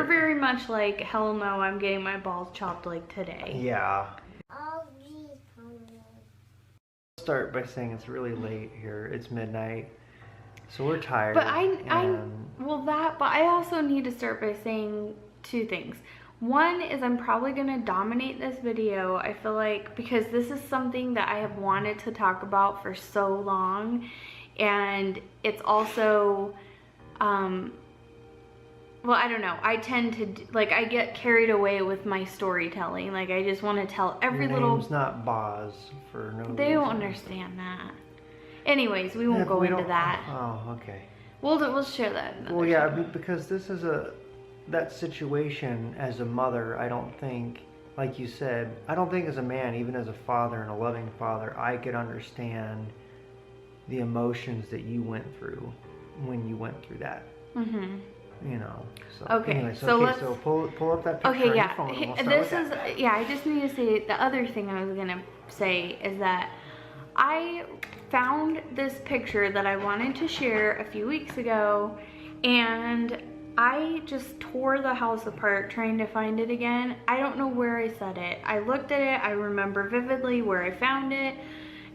very much like, hell no, I'm getting my balls chopped like today. Yeah. Start by saying it's really late here. It's midnight, so we're tired. But but I also need to start by saying two things. One is I'm probably gonna dominate this video. I feel like, because this is something that I have wanted to talk about for so long, and it's also, well, I don't know. I tend to, like, I get carried away with my storytelling. Like, I just want to tell every little... Your name's not Boz for no reason. They don't understand that. Anyways, we won't go into that. Oh, okay. We'll share that. Well, yeah, because this is that situation as a mother, I don't think, like you said, I don't think as a man, even as a father and a loving father, I could understand the emotions that you went through when you went through that. Mm-hmm. You know, so okay. Anyway, so pull up that picture on your phone. And we'll this is I just need to say the other thing I was gonna say is that I found this picture that I wanted to share a few weeks ago, and I just tore the house apart trying to find it again. I don't know where I set it. I looked at it, I remember vividly where I found it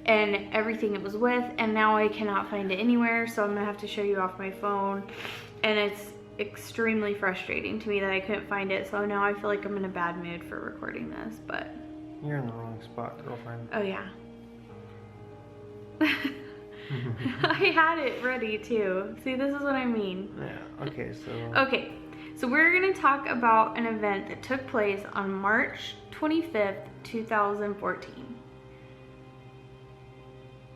and everything it was with, and now I cannot find it anywhere, so I'm gonna have to show you off my phone, and it's extremely frustrating to me that I couldn't find it. So now I feel like I'm in a bad mood for recording this, but you're in the wrong spot, girlfriend. Oh yeah. I had it ready too. See, this is what I mean. Yeah, okay, so we're gonna talk about an event that took place on March 25th, 2014.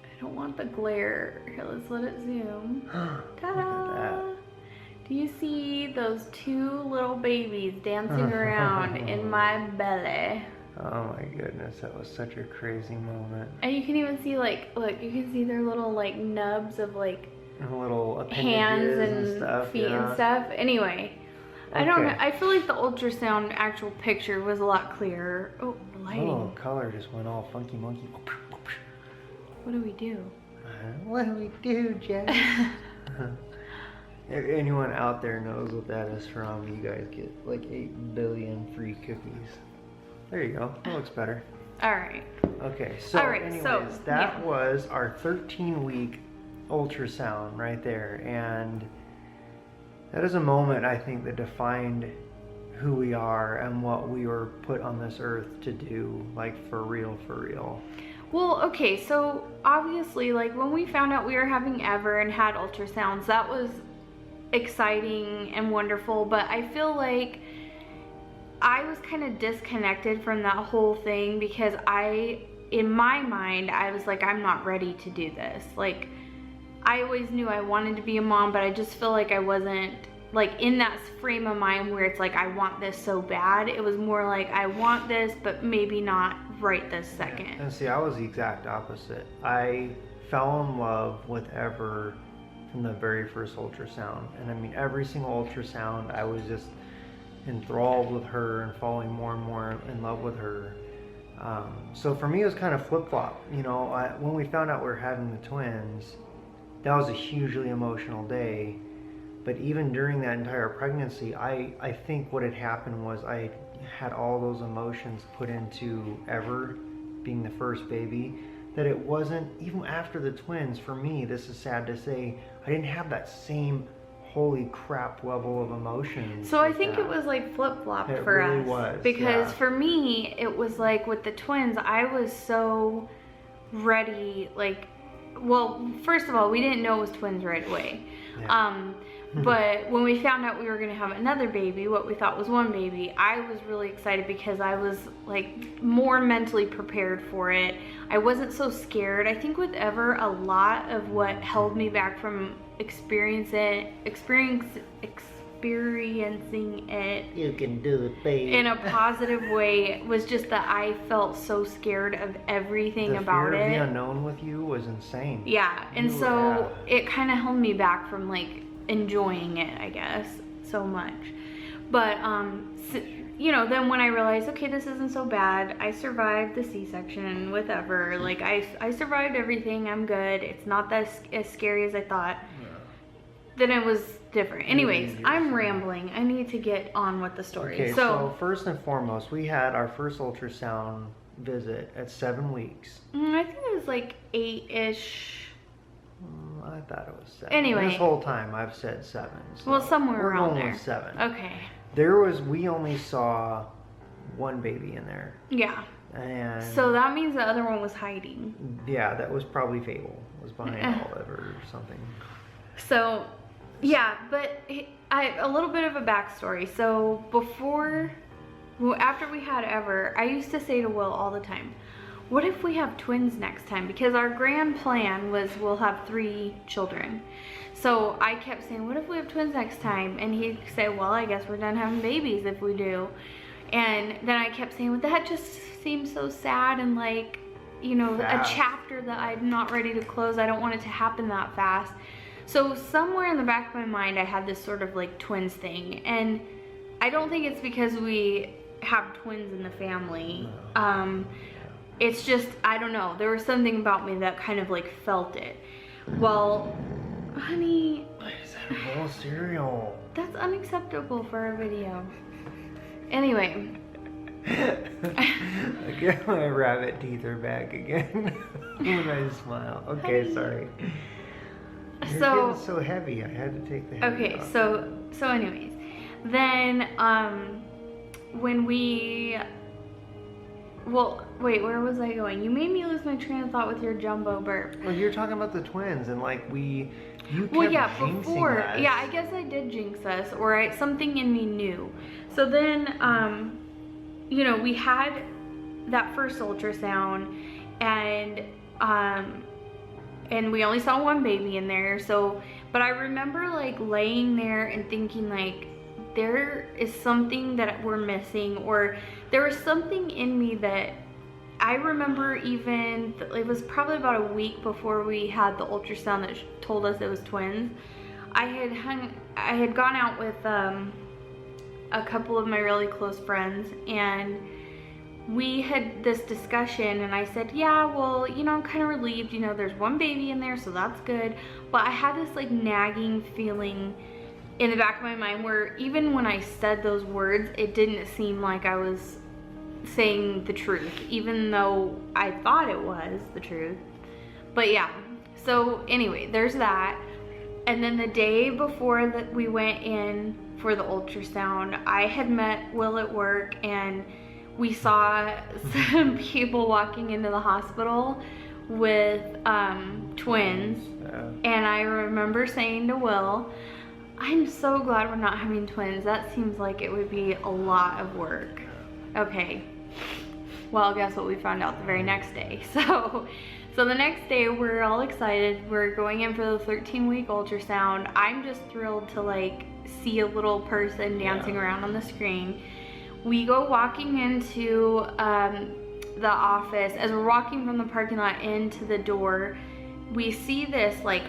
I don't want the glare. Here, let's let it zoom. Ta-da! Do you see those two little babies dancing around in my belly? Oh my goodness, that was such a crazy moment. And you can even see, like, look, you can see their little, like, nubs of, like, little hands and stuff, feet and stuff. Anyway, I don't know. I feel like the ultrasound actual picture was a lot clearer. Oh, the lighting. Oh, color just went all funky monkey. What do we do? What do we do, Jack? If anyone out there knows what that is from, you guys get like 8 billion free cookies. There you go. That looks better. All right. Okay, so anyways, that was our 13-week ultrasound right there. And that is a moment, I think, that defined who we are and what we were put on this earth to do, like for real, for real. Well, okay, so obviously, like, when we found out we were having Ever and had ultrasounds, that was exciting and wonderful, but I feel like I was kind of disconnected from that whole thing because in my mind, I was like, I'm not ready to do this. Like, I always knew I wanted to be a mom, but I just feel like I wasn't, like, in that frame of mind where it's like, I want this so bad. It was more like, I want this, but maybe not right this second. And see, I was the exact opposite. I fell in love with Ever from the very first ultrasound. And I mean, every single ultrasound, I was just enthralled with her and falling more and more in love with her. So for me, it was kind of flip-flop. You know, when we found out we were having the twins, that was a hugely emotional day. But even during that entire pregnancy, I think what had happened was I had all those emotions put into Ever being the first baby, that it wasn't, even after the twins, for me, this is sad to say, I didn't have that same holy crap level of emotion. So I think it was like flip-flop for us. It really was. Because for me, it was like with the twins, I was so ready, like, well, first of all, we didn't know it was twins right away. Yeah. But when we found out we were gonna have another baby, what we thought was one baby, I was really excited because I was like more mentally prepared for it. I wasn't so scared. I think with Ever, a lot of what held me back from experiencing it, you can do it, baby, in a positive way was just that I felt so scared of everything about it. The fear of the unknown with you was insane. Yeah, and so it kind of held me back from like enjoying it, I guess, so much. But so, you know, then when I realized, okay, this isn't so bad, I survived the C-section with Ever, like I survived everything, I'm good, it's not that as scary as I thought. then it was different. Anyways, Years. I'm rambling. I need to get on with the story. Okay, so first and foremost, we had our first ultrasound visit at 7 weeks. I think it was like 8-ish. I thought it was 7. Anyway. This whole time I've said 7. So Well, somewhere we're around going there. with 7. Okay. We only saw one baby in there. Yeah. And So that means the other one was hiding. yeah, that was probably Fable. Was behind all of it or something. So, yeah, but a little bit of a backstory. So after we had Ever, I used to say to Will all the time, what if we have twins next time? Because our grand plan was we'll have 3 children. So I kept saying, what if we have twins next time? And he'd say, well, I guess we're done having babies if we do. And then I kept saying, well, that just seems so sad and like, you know, fast. A chapter that I'm not ready to close. I don't want it to happen that fast. So somewhere in the back of my mind, I had this sort of like twins thing. And I don't think it's because we have twins in the family. It's just, I don't know. There was something about me that kind of like felt it. Well, honey. Why is that a bowl of cereal? That's unacceptable for a video. Anyway. Again, my rabbit teeth are back again when I smile. Okay, Honey. sorry. You're So getting so heavy. I had to take the heavy okay, off. so anyways, then when we, well, wait, where was I going? You made me lose my train of thought with your jumbo burp. Well, you're talking about the twins and like you kept Well, yeah, jinxing before, us. yeah, I guess I did jinx us, or something in me knew. So then, you know, we had that first ultrasound, and we only saw one baby in there. So, but I remember like laying there and thinking like, there is something that we're missing, or there was something in me that I remember even, it was probably about a week before we had the ultrasound that told us it was twins. I had gone out with a couple of my really close friends, and we had this discussion, and I said, yeah, well, you know, I'm kind of relieved, you know, there's one baby in there, so that's good. But I had this like nagging feeling in the back of my mind where even when I said those words, it didn't seem like I was saying the truth, even though I thought it was the truth. But yeah, so anyway, there's that. And then the day before that we went in for the ultrasound, I had met Will at work, and we saw some people walking into the hospital with twins. And I remember saying to Will, I'm so glad we're not having twins. That seems like it would be a lot of work. Okay, well, guess what we found out the very next day. So the next day, we're all excited. We're going in for the 13-week ultrasound. I'm just thrilled to like see a little person dancing around on the screen. We go walking into the office. As we're walking from the parking lot into the door, we see this like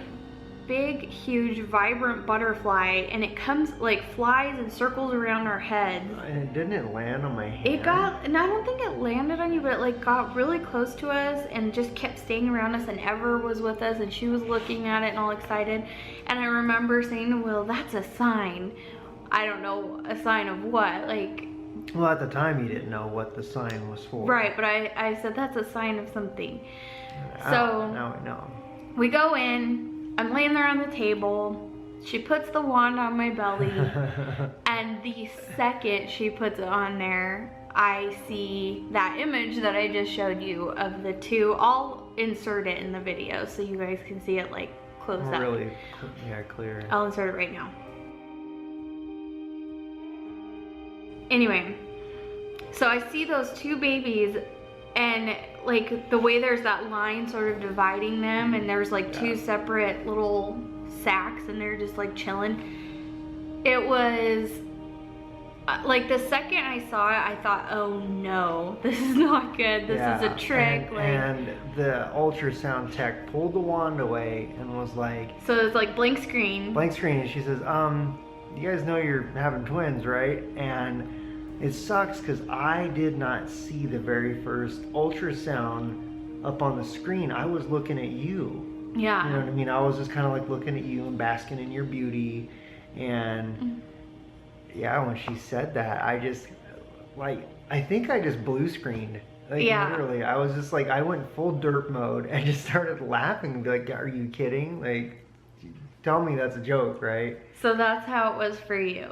big, huge, vibrant butterfly, and it comes like flies and circles around our heads. And didn't it land on my hand? It got, and I don't think it landed on you, but it like got really close to us and just kept staying around us, and Ever was with us, and she was looking at it and all excited. And I remember saying to Will, that's a sign. I don't know, a sign of what, like. Well, at the time you didn't know what the sign was for. Right, but I said that's a sign of something. Oh, So now I know. we go in. I'm laying there on the table. She puts the wand on my belly, and the second she puts it on there, I see that image that I just showed you of the two. I'll insert it in the video so you guys can see it like close up. Really, yeah, clear. I'll insert it right now. Anyway, so I see those two babies, and like the way there's that line sort of dividing them, and there's like two separate little sacks, and they're just like chilling. It was like the second I saw it, I thought, oh no, this is not good. This is a trick. And the ultrasound tech pulled the wand away and was like, so it's like blank screen. Blank screen, and she says, you guys know you're having twins, right? And it sucks because I did not see the very first ultrasound up on the screen. I was looking at you. Yeah. You know what I mean? I was just kind of like looking at you and basking in your beauty. And yeah, when she said that, I just, like, I think I just blue screened. Like, Yeah. literally, I was just like, I went full derp mode and just started laughing and be like, are you kidding? Like, tell me that's a joke, right? So that's how it was for you.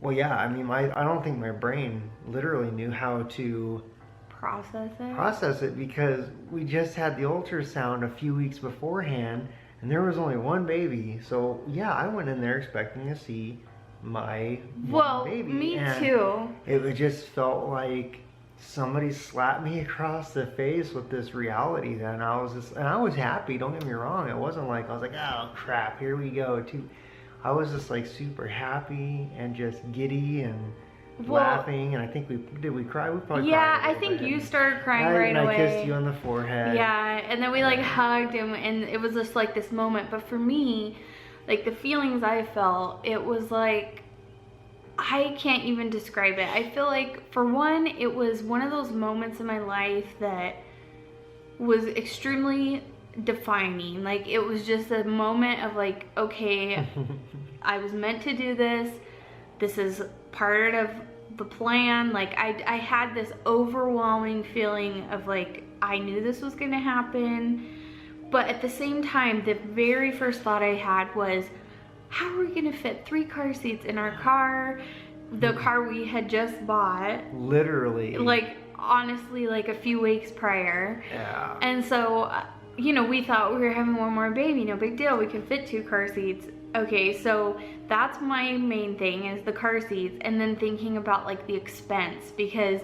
Well, yeah, I mean, I don't think my brain literally knew how to Process it. because we just had the ultrasound a few weeks beforehand and there was only one baby. So, yeah, I went in there expecting to see my one baby. Me and too. It just felt like somebody slapped me across the face with this reality then. And I was happy, don't get me wrong. It wasn't like I was like, oh crap, here we go. I was just like super happy and just giddy and laughing. And I think did we cry? We probably yeah, cried. I think you started crying right and away. I kissed you on the forehead. Yeah, and then we like hugged and it was just like this moment. But for me, like the feelings I felt, it was like, I can't even describe it. I feel like, for one, it was one of those moments in my life that was extremely defining. Like, it was just a moment of like, okay, I was meant to do this. This is part of the plan. Like, I had this overwhelming feeling of like, I knew this was gonna happen. But at the same time, the very first thought I had was, how are we gonna fit 3 car seats in our car? The car we had just bought. Literally. Like, honestly, like a few weeks prior. Yeah. And so, you know, we thought we were having one more baby, no big deal, we can fit 2 car seats. Okay, so that's my main thing, is the car seats, and then thinking about like the expense, because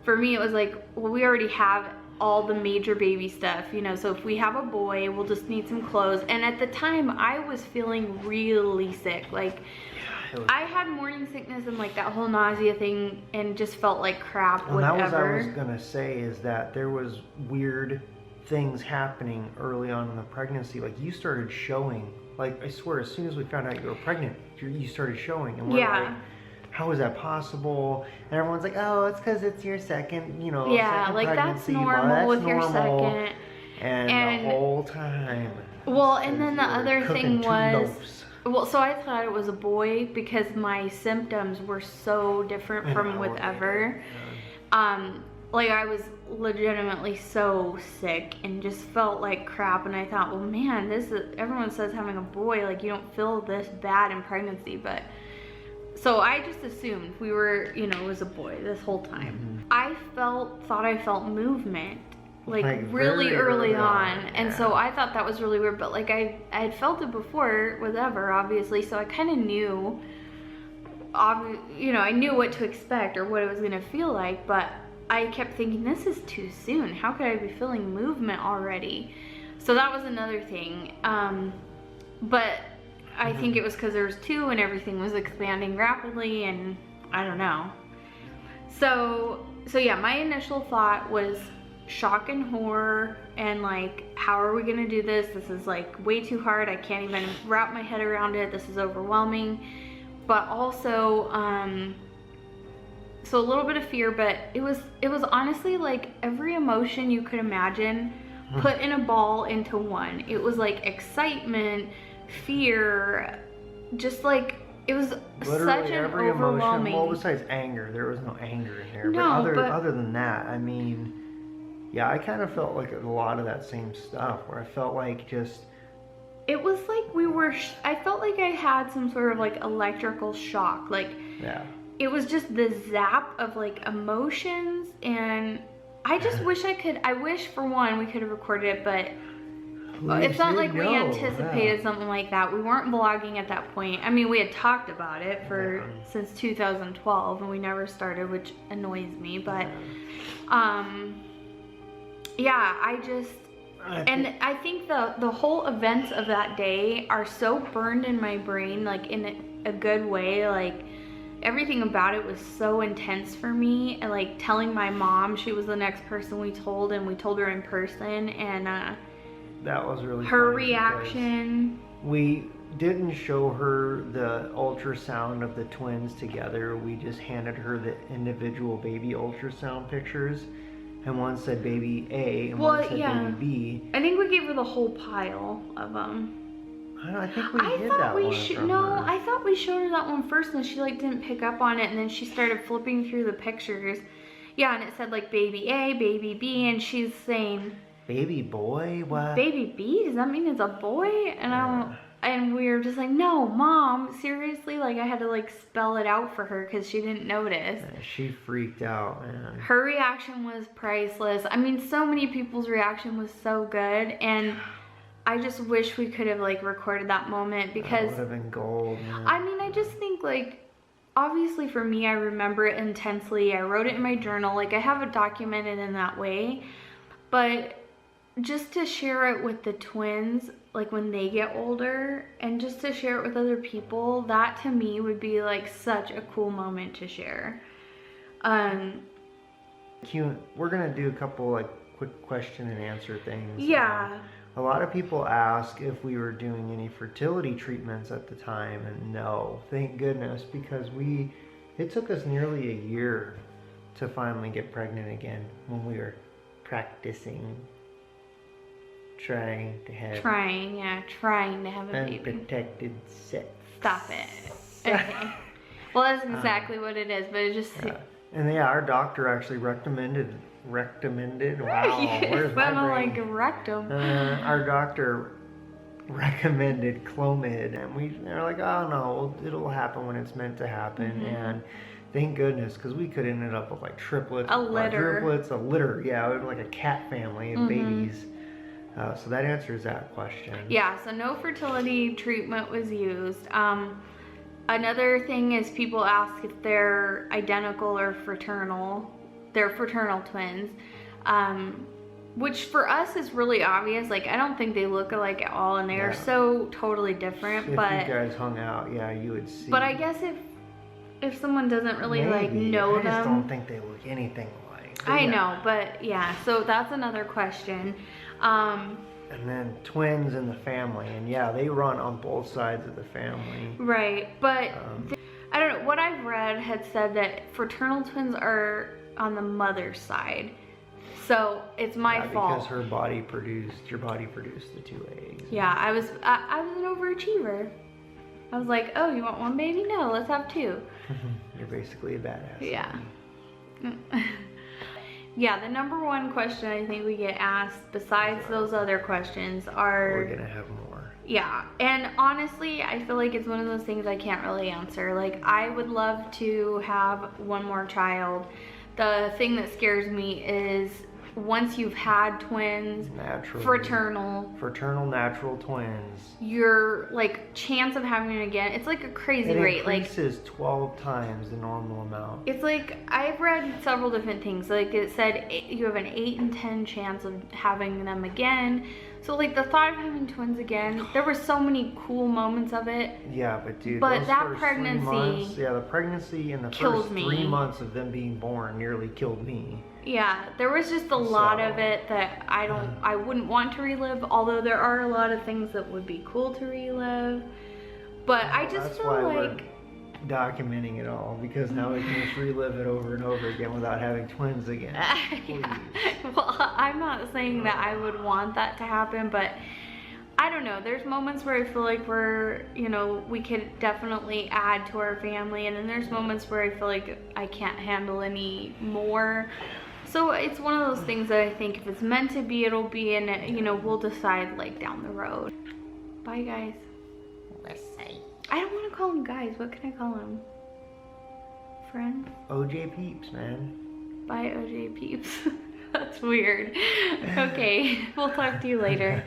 for me it was like, well, we already have all the major baby stuff, you know, so if we have a boy, we'll just need some clothes. And at the time I was feeling really sick. Like, I had morning sickness and like that whole nausea thing, and just felt like crap. Well, that was what I was whatever. gonna say, is that there was weird things happening early on in the pregnancy. Like, you started showing, like, I swear, as soon as we found out you were pregnant, you started showing, and we're like, how is that possible? And everyone's like, oh, it's because it's your second, you know, second like that's pregnancy. normal Well, with your normal. second. And the whole time. Well, and then the other thing was, loaves. well, so I thought it was a boy because my symptoms were so different from with Ever. Like, I was legitimately so sick and just felt like crap, and I thought, well, man, everyone says having a boy, like, you don't feel this bad in pregnancy, but so I just assumed we were, you know, it was a boy this whole time. I thought I felt movement like really early on, and so I thought that was really weird, but like I had felt it before with Ever, obviously, so I kind of knew, you know, I knew what to expect or what it was gonna feel like, but I kept thinking, this is too soon. How could I be feeling movement already? So that was another thing. But I think it was because there was 2 and everything was expanding rapidly, and I don't know. So yeah, my initial thought was shock and horror, and like, how are we gonna do this? This is like way too hard. I can't even wrap my head around it. This is overwhelming. But also, so a little bit of fear, but it was honestly like every emotion you could imagine put in a ball into one. It was like excitement, fear, just like, it was literally such an every overwhelming emotion. Well, besides anger, there was no anger in there. No, but other than that, I mean, yeah, I kind of felt like a lot of that same stuff, where I felt like just, it was like we were, I felt like I had some sort of like electrical shock. Like, yeah. It was just the zap of like emotions, and I just wish I wish, for one, we could have recorded it, but it's not like we anticipated something like that. We weren't vlogging at that point. I mean, we had talked about it since 2012, and we never started, which annoys me, but yeah, I think the whole events of that day are so burned in my brain, like in a good way. Like, everything about it was so intense for me, and like telling my mom, she was the next person we told, and we told her in person, and that was really her reaction. We didn't show her the ultrasound of the twins together. We just handed her the individual baby ultrasound pictures, and one said baby A, and Well, one said yeah. baby B. I think we gave her the whole pile of them. I think we hid that one from her. I thought we showed her that one first, and she like didn't pick up on it, and then she started flipping through the pictures. Yeah, and it said like baby A, baby B, and she's saying, baby boy? What? baby B? Does that mean it's a boy? And and we were just like, no, Mom, seriously? Like, I had to like spell it out for her because she didn't notice. She freaked out, man. Her reaction was priceless. I mean, so many people's reaction was so good, and I just wish we could have like recorded that moment, because that would have been gold, man. I mean, I just think like, obviously for me, I remember it intensely. I wrote it in my journal. Like, I have it documented in that way, but just to share it with the twins, like when they get older, and just to share it with other people, that to me would be like such a cool moment to share. We're gonna do a couple like quick question and answer things. Yeah. A lot of people ask if we were doing any fertility treatments at the time, and no, thank goodness, because it took us nearly a year to finally get pregnant again when we were practicing. Trying to have a baby. Unprotected sex. Stop it. Okay. Well, that's exactly what it is, but it just... Yeah. And yeah, our doctor actually recommended, wow, where's my brain? Like a rectum. Our doctor recommended Clomid, and they're like, oh no, it'll happen when it's meant to happen, and thank goodness, because we could have ended up with like triplets, a litter, yeah, it was like a cat family of babies. So that answers that question. Yeah, so no fertility treatment was used. Another thing is people ask if they're identical or fraternal. They're fraternal twins, which for us is really obvious. Like, I don't think they look alike at all, and they are so totally different. If but you guys hung out, yeah, you would see. But I guess if someone doesn't really like know them, I just don't think they look anything alike. I know, but yeah, so that's another question. And then twins in the family, and yeah, they run on both sides of the family. Right, but I don't know, what I've read had said that fraternal twins are on the mother's side. So it's my fault. Because your body produced the 2 eggs. Yeah, I was an overachiever. I was like, oh, you want one baby? No, let's have 2. You're basically a badass. Yeah. Yeah, the number one question I think we get asked, besides those other questions, are... We're gonna have more. Yeah, and honestly, I feel like it's one of those things I can't really answer. Like, I would love to have one more child. The thing that scares me is once you've had twins, fraternal natural twins, your like chance of having it again, it's like a crazy rate. Like, it increases 12 times the normal amount. It's like, I've read several different things. Like, it said you have an 8 in 10 chance of having them again. So like, the thought of having twins again, there were so many cool moments of it. Yeah, but dude, but that first pregnancy 3 months, the pregnancy and the first 3 months of them being born nearly killed me. Yeah, there was just a lot of it that I wouldn't want to relive, although there are a lot of things that would be cool to relive. But I just feel like we're documenting it all, because now we can just relive it over and over again without having twins again. Yeah. Well, I'm not saying that I would want that to happen, but I don't know. There's moments where I feel like we could definitely add to our family, and then there's moments where I feel like I can't handle any more. So it's one of those things that I think if it's meant to be, it'll be, and we'll decide like down the road. Bye, guys. I don't want to call them guys. What can I call them? Friends? OJ Peeps, man. Bye, OJ Peeps. That's weird. Okay, we'll talk to you later.